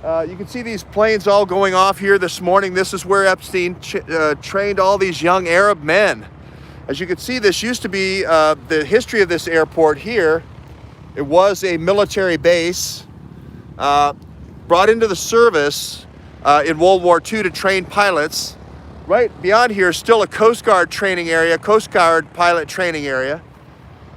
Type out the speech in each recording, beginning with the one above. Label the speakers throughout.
Speaker 1: You can see these planes all going off here this morning. This is where Epstein trained all these young Arab men. As you can see, this used to be the history of this airport here. It was a military base brought into the service in World War II to train pilots. Right beyond here is still a Coast Guard training area, Coast Guard pilot training area.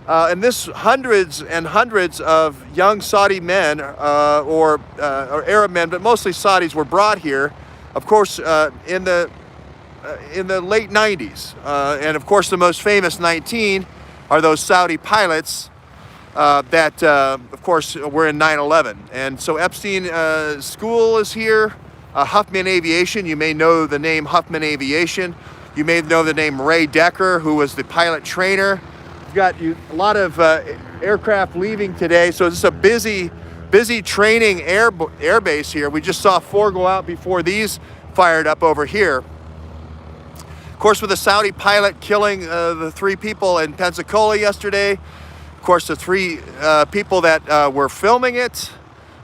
Speaker 1: And this hundreds and hundreds of young Saudi men or Arab men, but mostly Saudis, were brought here, of course, in the late 90s. And of course, the most famous 19 are those Saudi pilots that, of course, were in 9/11. And so Epstein School is here. Huffman Aviation, you may know the name Huffman Aviation. You may know the name Ray Decker, who was the pilot trainer. You've got a lot of aircraft leaving today, so this is a busy training air base here. We just saw 4 go out before these fired up over here. Of course, with the Saudi pilot killing the 3 people in Pensacola yesterday, of course, the 3 people that were filming it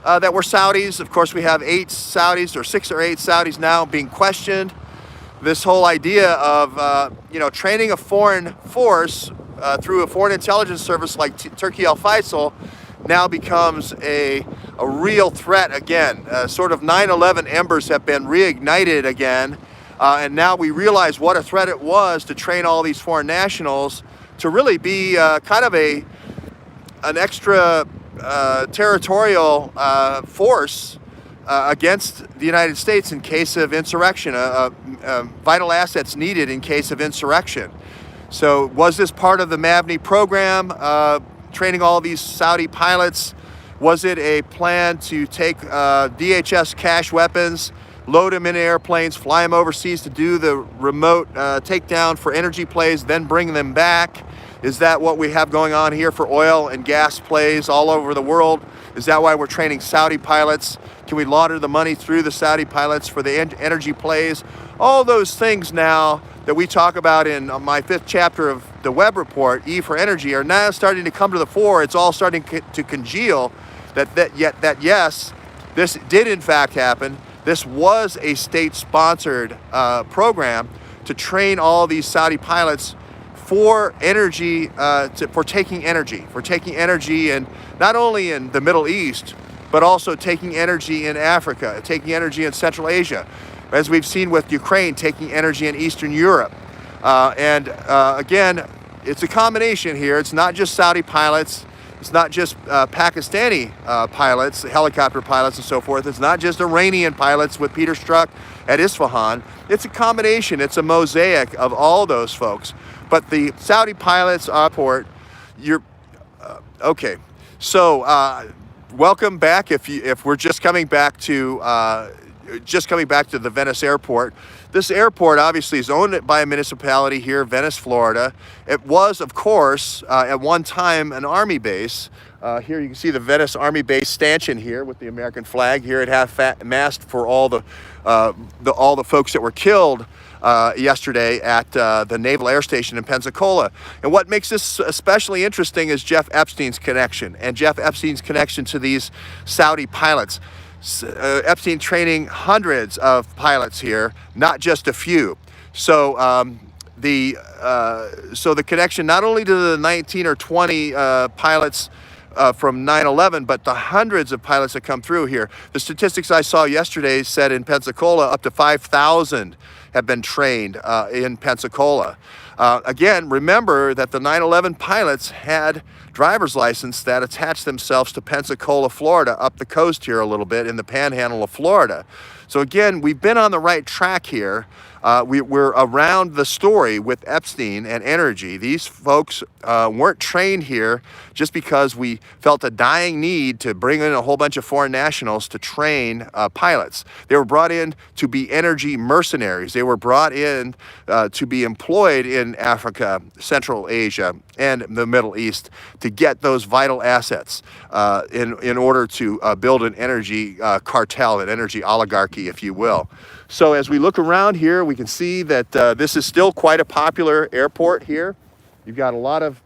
Speaker 1: that were Saudis. Of course, we have 8 Saudis, or 6 or 8 Saudis now being questioned. This whole idea of training a foreign force through a foreign intelligence service like Turkey al-Faisal now becomes a real threat again. Sort of 9/11 embers have been reignited again, and now we realize what a threat it was to train all these foreign nationals to really be kind of an extra territorial force against the United States in case of insurrection, vital assets needed in case of insurrection. So was this part of the MAVNI program, training all these Saudi pilots? Was it a plan to take DHS cash weapons, load them in airplanes, fly them overseas to do the remote takedown for energy plays, then bring them back? Is that what we have going on here for oil and gas plays all over the world? Is that why we're training Saudi pilots? Can we launder the money through the Saudi pilots for the energy plays? All those things now that we talk about in my 5th chapter of the Webb Report, E for Energy, are now starting to come to the fore. It's all starting to congeal that yes, this did in fact happen. This was a state-sponsored program to train all these Saudi pilots for energy, for taking energy, and not only in the Middle East, but also taking energy in Africa, taking energy in Central Asia, as we've seen with Ukraine, taking energy in Eastern Europe. Again, it's a combination here. It's not just Saudi pilots. It's not just Pakistani pilots, helicopter pilots and so forth. It's not just Iranian pilots with Peter Strzok at Isfahan. It's a combination. It's a mosaic of all those folks. But the Saudi pilots report, okay. So welcome back. If we're just coming back to the Venice airport. This airport obviously is owned by a municipality here, Venice, Florida. It was, of course, at one time an Army base. Here you can see the Venice Army base stanchion here with the American flag here at half-mast for all the folks that were killed yesterday at the Naval Air Station in Pensacola. And what makes this especially interesting is Jeff Epstein's connection, and Jeff Epstein's connection to these Saudi pilots. Epstein training hundreds of pilots here, not just a few. So the connection not only to the 19 or 20 pilots from 9/11, but the hundreds of pilots that come through here. The statistics I saw yesterday said in Pensacola up to 5,000 have been trained in Pensacola. Again, remember that the 9/11 pilots had driver's license that attached themselves to Pensacola, Florida, up the coast here a little bit in the panhandle of Florida. So again, we've been on the right track here. We're around the story with Epstein and energy. These folks weren't trained here just because we felt a dying need to bring in a whole bunch of foreign nationals to train pilots. They were brought in to be energy mercenaries. They were brought in to be employed in Africa, Central Asia, and the Middle East to get those vital assets in order to build an energy cartel, an energy oligarchy, if you will. So as we look around here, we can see that this is still quite a popular airport here. You've got a lot of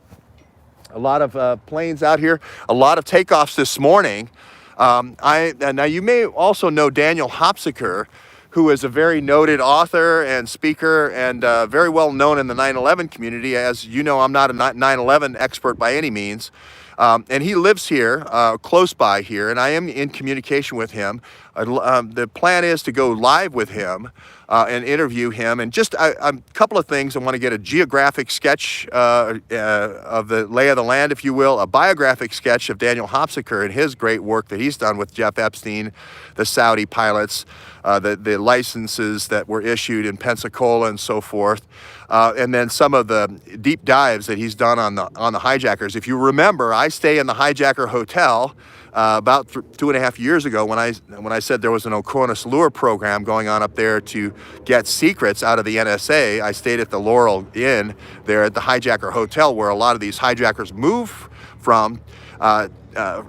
Speaker 1: planes out here, a lot of takeoffs this morning. Now you may also know Daniel Hopsiker, who is a very noted author and speaker and very well known in the 9/11 community. As you know, I'm not a 9/11 expert by any means. And he lives here, close by here, and I am in communication with him. The plan is to go live with him and interview him. And just a couple of things. I want to get a geographic sketch of the lay of the land, if you will, a biographic sketch of Daniel Hopsiker and his great work that he's done with Jeff Epstein, the Saudi pilots, the licenses that were issued in Pensacola and so forth. And then some of the deep dives that he's done on the hijackers. If you remember, I stay in the hijacker hotel about 2.5 years ago when I said there was an Oconus lure program going on up there to get secrets out of the NSA. I stayed at the Laurel Inn there at the hijacker hotel, where a lot of these hijackers move from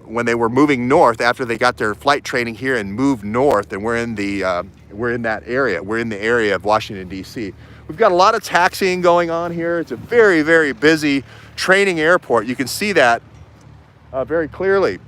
Speaker 1: when they were moving north after they got their flight training here and moved north. And we're in that area. We're in the area of Washington, D.C. We've got a lot of taxiing going on here. It's a very, very busy training airport. You can see that very clearly.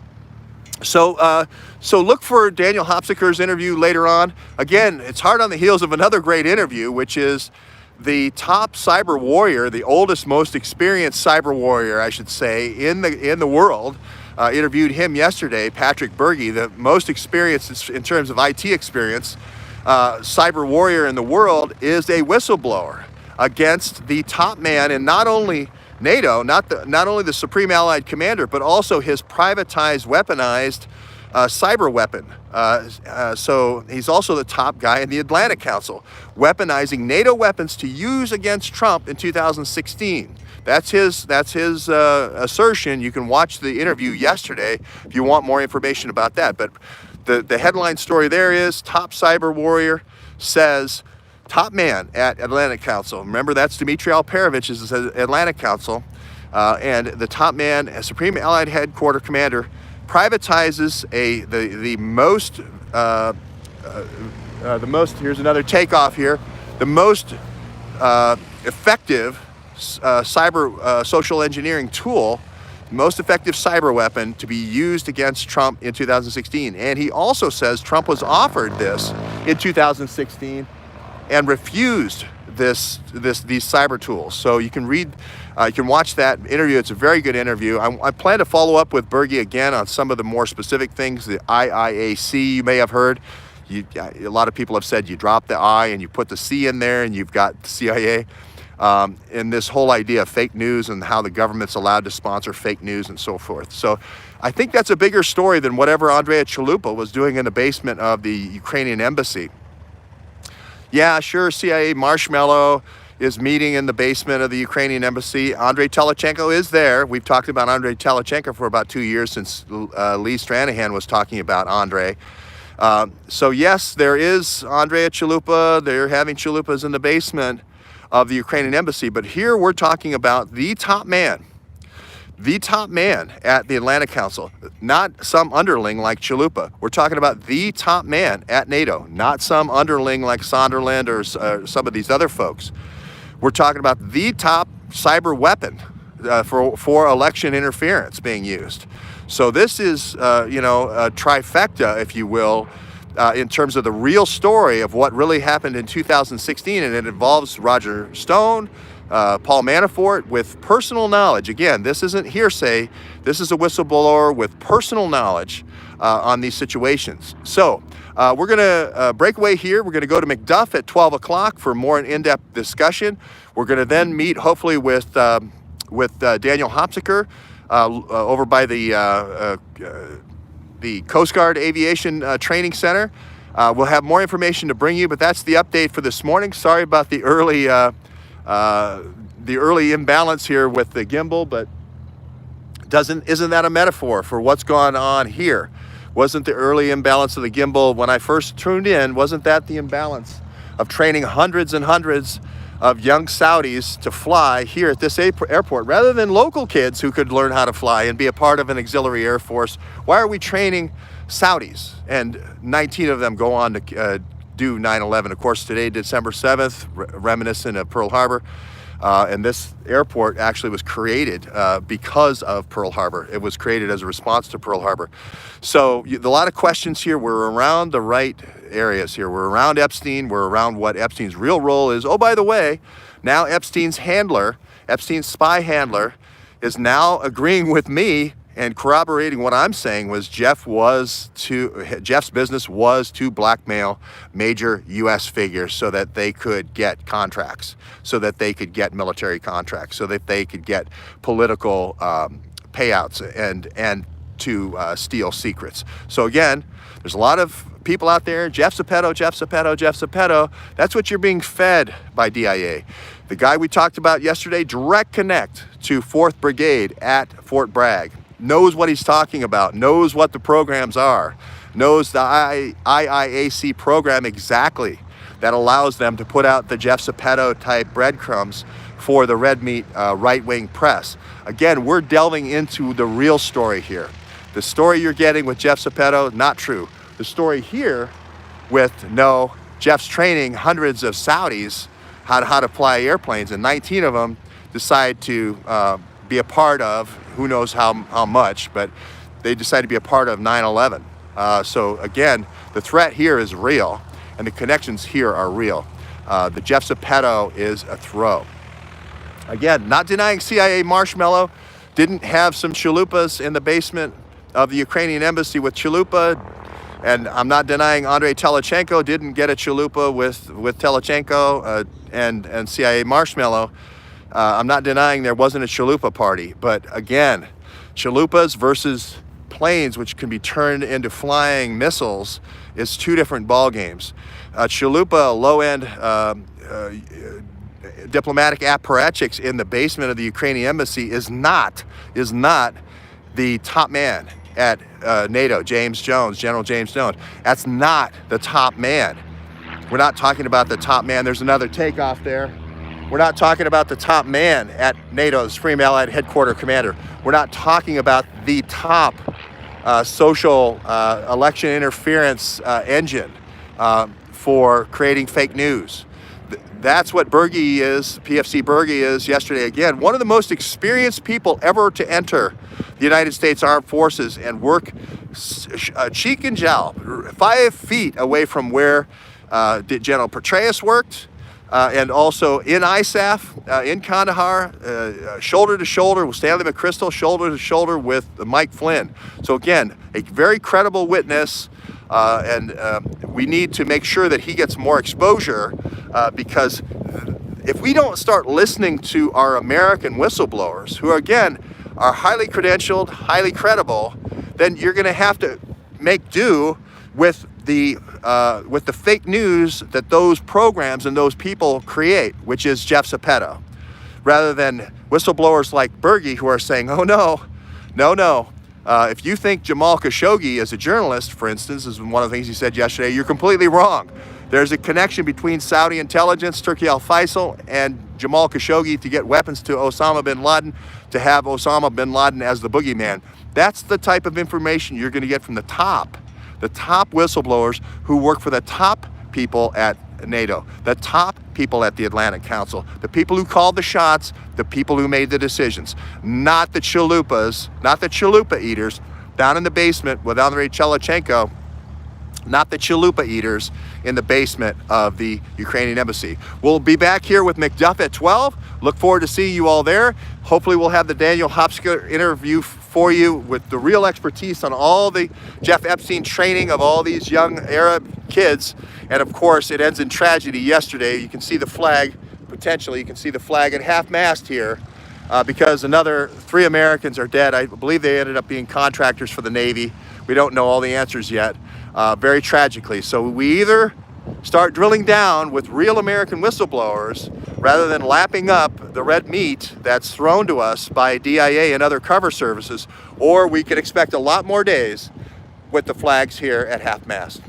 Speaker 1: So look for Daniel Hopsiker's interview later on. Again, it's hard on the heels of another great interview, which is the top cyber warrior, the oldest, most experienced cyber warrior, I should say, in the world. Interviewed him yesterday, Patrick Berge, the most experienced in terms of IT experience. Cyber warrior in the world, is a whistleblower against the top man in not only NATO, not only the Supreme Allied Commander, but also his privatized, weaponized cyber weapon. So he's also the top guy in the Atlantic Council, weaponizing NATO weapons to use against Trump in 2016. That's his assertion. You can watch the interview yesterday if you want more information about that. But the headline story there is top cyber warrior says top man at Atlantic Council. Remember, that's Dimitri Alperovich is the Atlantic Council. And the top man, a Supreme Allied Headquarters Commander, privatizes the most, here's another takeoff here, the most effective cyber social engineering tool, most effective cyber weapon to be used against Trump in 2016. And he also says Trump was offered this in 2016 and refused these cyber tools. So you can read, you can watch that interview. It's a very good interview. I plan to follow up with Berge again on some of the more specific things. The IIAC, you may have heard. A lot of people have said you drop the I and you put the C in there and you've got the CIA. And this whole idea of fake news and how the government's allowed to sponsor fake news and so forth. So I think that's a bigger story than whatever Andrea Chalupa was doing in the basement of the Ukrainian embassy. Yeah, sure, CIA marshmallow is meeting in the basement of the Ukrainian embassy. Andrei Telachenko is there. We've talked about Andrei Telachenko for about 2 years since Lee Stranahan was talking about Andrei. So yes, there is Andrea Chalupa. They're having chalupas in the basement of the Ukrainian embassy. But here we're talking about the top man at the Atlantic Council, not some underling like Chalupa. We're talking about the top man at NATO, not some underling like Sonderland or some of these other folks. We're talking about the top cyber weapon for election interference being used. So this is, a trifecta, if you will, in terms of the real story of what really happened in 2016, and it involves Roger Stone, Paul Manafort, with personal knowledge. Again, this isn't hearsay. This is a whistleblower with personal knowledge on these situations. So we're going to break away here. We're going to go to McDuff at 12 o'clock for more in-depth discussion. We're going to then meet, hopefully, with Daniel Hopsiker over by the Coast Guard Aviation Training Center. We'll have more information to bring you, but that's the update for this morning. Sorry about the early imbalance here with the gimbal, but isn't that a metaphor for what's gone on here? Wasn't the early imbalance of the gimbal when I first tuned in, wasn't that the imbalance of training hundreds and hundreds of young Saudis to fly here at this airport rather than local kids who could learn how to fly and be a part of an auxiliary air force? Why are we training Saudis? And 19 of them go on to do 9/11. Of course, today, December 7th, reminiscent of Pearl Harbor. And this airport actually was created because of Pearl Harbor. It was created as a response to Pearl Harbor. So a lot of questions here. We're around the right areas here. We're around Epstein. We're around what Epstein's real role is. Oh, by the way, now Epstein's spy handler, is now agreeing with me and corroborating what I'm saying was Jeff's business was to blackmail major U.S. figures so that they could get contracts, so that they could get military contracts, so that they could get political payouts and to steal secrets. So again, there's a lot of people out there, Jeff Zepeto. That's what you're being fed by DIA. The guy we talked about yesterday, direct connect to 4th Brigade at Fort Bragg. Knows what he's talking about, knows what the programs are, knows the IIAC program exactly that allows them to put out the Jeff Zepeto type breadcrumbs for the red meat right-wing press. Again, we're delving into the real story here. The story you're getting with Jeff Zepeto, not true. The story here with Jeff's training hundreds of Saudis how to fly airplanes, and 19 of them decide to be a part of, who knows how much, but they decided to be a part of 9/11. So again, the threat here is real, and the connections here are real. The Jeff Zepeto is a throw. Again, not denying CIA marshmallow didn't have some chalupas in the basement of the Ukrainian embassy with chalupa, and I'm not denying Andrei Telachenko didn't get a chalupa with Telachenko and CIA marshmallow. I'm not denying there wasn't a chalupa party, but again, chalupas versus planes, which can be turned into flying missiles, is two different ball games. Chalupa, low-end diplomatic apparatchiks in the basement of the Ukrainian embassy is not the top man at NATO, General James Jones. That's not the top man. We're not talking about the top man. There's another takeoff there. We're not talking about the top man at NATO, the Supreme Allied Headquarters Commander. We're not talking about the top social election interference engine for creating fake news. That's what Berge is, PFC Berge is yesterday. Again, one of the most experienced people ever to enter the United States Armed Forces and work cheek and jowl, 5 feet away from where General Petraeus worked, and also in ISAF, in Kandahar, shoulder to shoulder with Stanley McChrystal, shoulder to shoulder with Mike Flynn. So again, a very credible witness, and we need to make sure that he gets more exposure, because if we don't start listening to our American whistleblowers, who again are highly credentialed, highly credible, then you're going to have to make do with the fake news that those programs and those people create, which is Jeff Zepeto, rather than whistleblowers like Berge who are saying, oh no. If you think Jamal Khashoggi is a journalist, for instance, is one of the things he said yesterday, you're completely wrong. There's a connection between Saudi intelligence, Turki al-Faisal, and Jamal Khashoggi to get weapons to Osama bin Laden, to have Osama bin Laden as the boogeyman. That's the type of information you're going to get from the top whistleblowers who work for the top people at NATO, the top people at the Atlantic Council, the people who called the shots, the people who made the decisions, not the chalupas, not the chalupa eaters down in the basement with Andrei Telachenko, not the chalupa eaters in the basement of the Ukrainian embassy. We'll be back here with McDuff at 12. Look forward to seeing you all there. Hopefully we'll have the Daniel Hopsker interview for you with the real expertise on all the Jeff Epstein training of all these young Arab kids. And of course, it ends in tragedy yesterday. You can see the flag, potentially, you can see the flag at half-mast here because another 3 Americans are dead. I believe they ended up being contractors for the Navy. We don't know all the answers yet, very tragically. So we either start drilling down with real American whistleblowers rather than lapping up the red meat that's thrown to us by DIA and other cover services, or we can expect a lot more days with the flags here at half-mast.